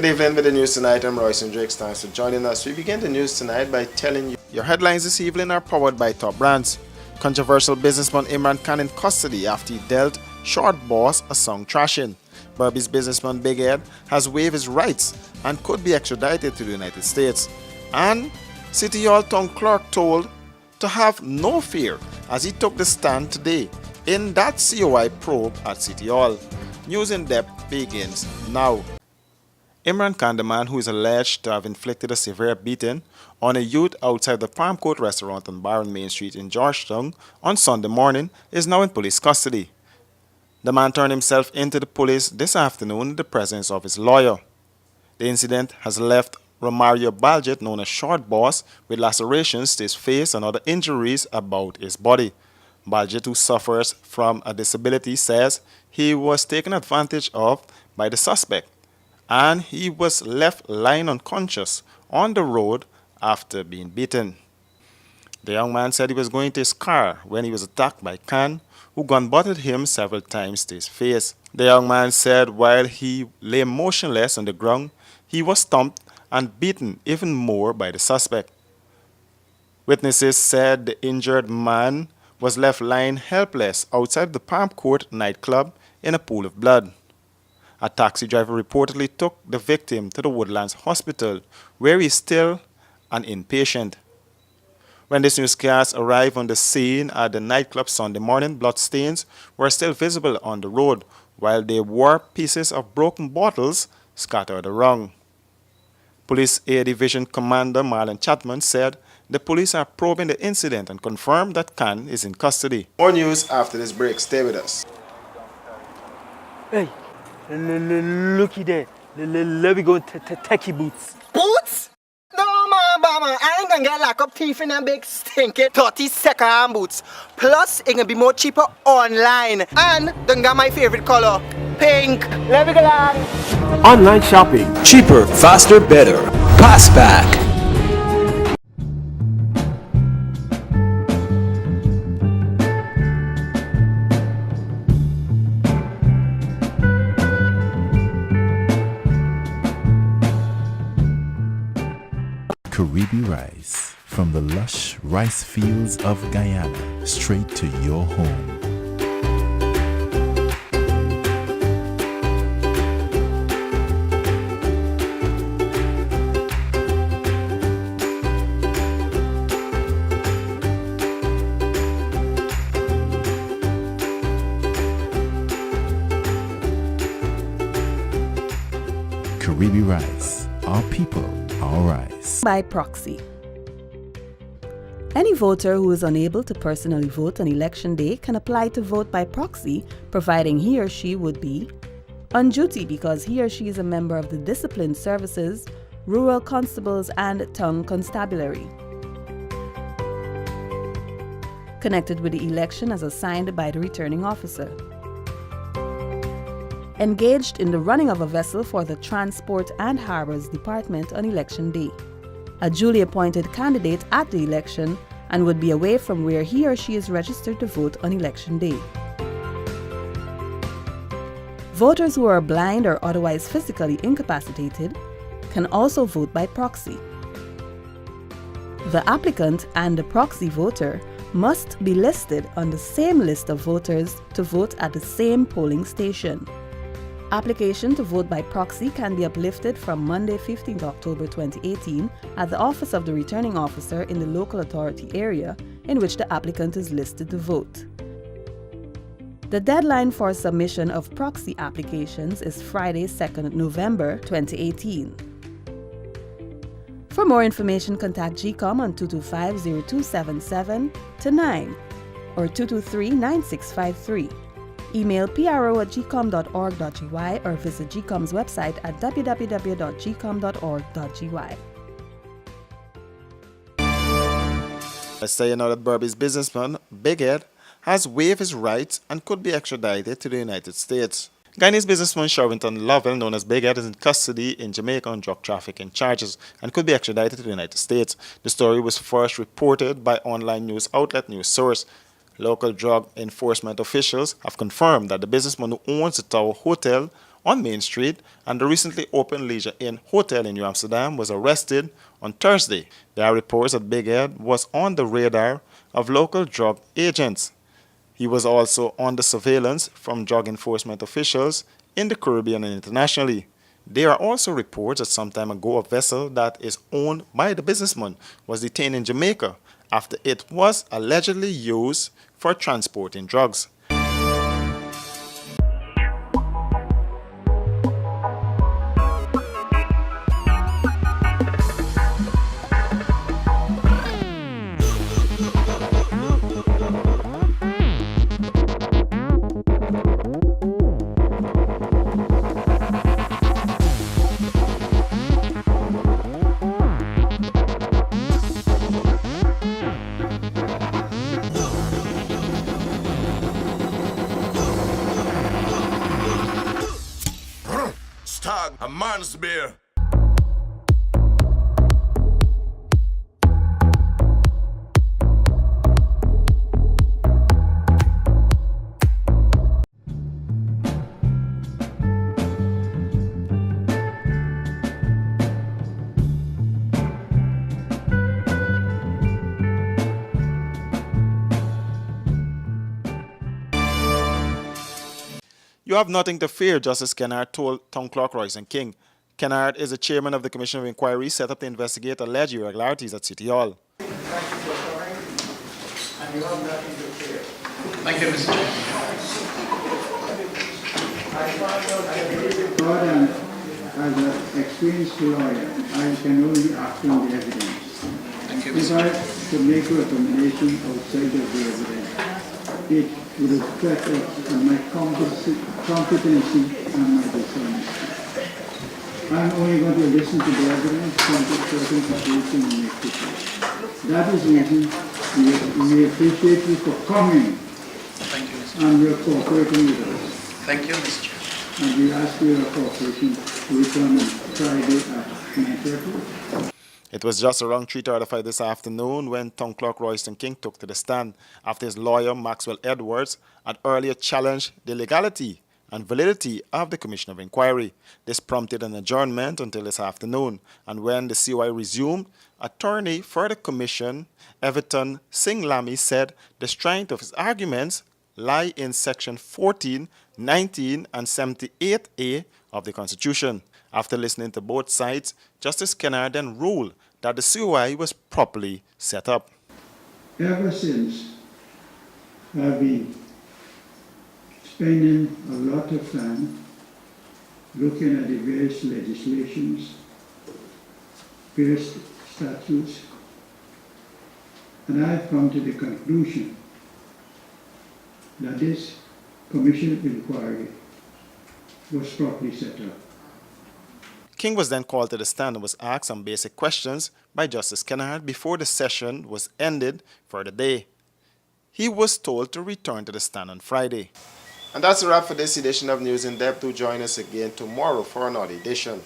Good evening with the news tonight. I'm Royce and Drake. Thanks for joining us. We begin the news tonight by telling you your headlines this evening are powered by Top Brands. Controversial businessman Imran Khan in custody after he dealt short boss a song trashing. Berbice businessman Big Ed has waived his rights and could be extradited to the United States. And City Hall town clerk told to have no fear as he took the stand today in that COI probe at City Hall. News in depth begins now. Imran Khan, the man who is alleged to have inflicted a severe beating on a youth outside the Palm Court restaurant on Byron Main Street in Georgetown on Sunday morning, is now in police custody. The man turned himself into the police this afternoon in the presence of his lawyer. The incident has left Romario Baljet, known as Short Boss, with lacerations to his face and other injuries about his body. Baljet, who suffers from a disability, says he was taken advantage of by the suspect and he was left lying unconscious on the road after being beaten. The young man said he was going to his car when he was attacked by Khan, who gun-butted him several times to his face. The young man said while he lay motionless on the ground, he was stomped and beaten even more by the suspect. Witnesses said the injured man was left lying helpless outside the Palm Court nightclub in a pool of blood. A taxi driver reportedly took the victim to the Woodlands Hospital, where he is still an inpatient. When this newscast arrived on the scene at the nightclub Sunday morning, bloodstains were still visible on the road, while there were pieces of broken bottles scattered around. Police Air Division Commander Marlon Chapman said the police are probing the incident and confirmed that Khan is in custody. More news after this break. Stay with us. Hey, looky there. Let me go techie boots. Boots? No, man, Bama. I ain't gonna get locked up teeth in a big stinky 30-second hand boots. Plus, it can be more cheaper online. And don't get my favorite color, pink. Let me go on. Online shopping. Cheaper, faster, better. Passback. Caribbean rice from the lush rice fields of Guyana straight to your home. Caribbean rice, our people, our rice. By proxy. Any voter who is unable to personally vote on election day can apply to vote by proxy, providing he or she would be on duty because he or she is a member of the Disciplined Services, Rural Constables, and Town Constabulary. Connected with the election as assigned by the returning officer. Engaged in the running of a vessel for the Transport and Harbors Department on election day. A duly appointed candidate at the election and would be away from where he or she is registered to vote on election day. Voters who are blind or otherwise physically incapacitated can also vote by proxy. The applicant and the proxy voter must be listed on the same list of voters to vote at the same polling station. Application to vote by proxy can be uplifted from Monday, 15th October 2018 at the office of the returning officer in the local authority area in which the applicant is listed to vote. The deadline for submission of proxy applications is Friday, 2nd November 2018. For more information, contact GCOM on 225-0277-9 or 223-9653. Email pro@gcom.org.gy or visit GCOM's website at www.gcom.org.gy. Let's say another Berbice businessman, Big Ed, has waived his rights and could be extradited to the United States. Guyanese businessman Shervington Lovell, known as Big Ed, is in custody in Jamaica on drug trafficking charges and could be extradited to the United States. The story was first reported by online news outlet News Source. Local drug enforcement officials have confirmed that the businessman who owns the Tower Hotel on Main Street, and the recently opened Leisure Inn Hotel in New Amsterdam was arrested on Thursday. There are reports that Big Ed was on the radar of local drug agents. He was also under surveillance from drug enforcement officials in the Caribbean and internationally. There are also reports that some time ago a vessel that is owned by the businessman was detained in Jamaica after it was allegedly used for transporting drugs. Stag, a man's beer. You have nothing to fear, Justice Kennard told Town Clerk Royston King. Kennard is the chairman of the Commission of Inquiry set up to investigate alleged irregularities at City Hall. Thank you, Mr. Chairman. Gordon, as an experienced lawyer, I can only act on the evidence. Thank you, If Mr. I Chairman. could make a recommendation outside of the evidence, it would affect on my competency and my dishonesty. I'm only going to listen to the evidence, come to certain conclusion and make decisions. That is the reason we appreciate you for coming Thank you, Mr. Chairman. and you're cooperating with us. Thank you, Mr. Chairman. And we ask for your cooperation to return on Friday at 9:30. It was just around 3:35 this afternoon when Town Clerk Royston King took to the stand after his lawyer Maxwell Edwards had earlier challenged the legality and validity of the Commission of Inquiry. This prompted an adjournment until this afternoon, and when the COI resumed, attorney for the Commission, Everton Singh Lamy, said the strength of his arguments lie in Section 14, 19, and 78A of the Constitution. After listening to both sides, Justice Kennard then ruled that the COI was properly set up. Ever since, I've been spending a lot of time looking at the various legislations, various statutes, and I've come to the conclusion that this Commission of Inquiry was properly set up. King was then called to the stand and was asked some basic questions by Justice Kennard before the session was ended for the day. He was told to return to the stand on Friday. And that's a wrap for this edition of News in Depth. Do join us again tomorrow for another edition.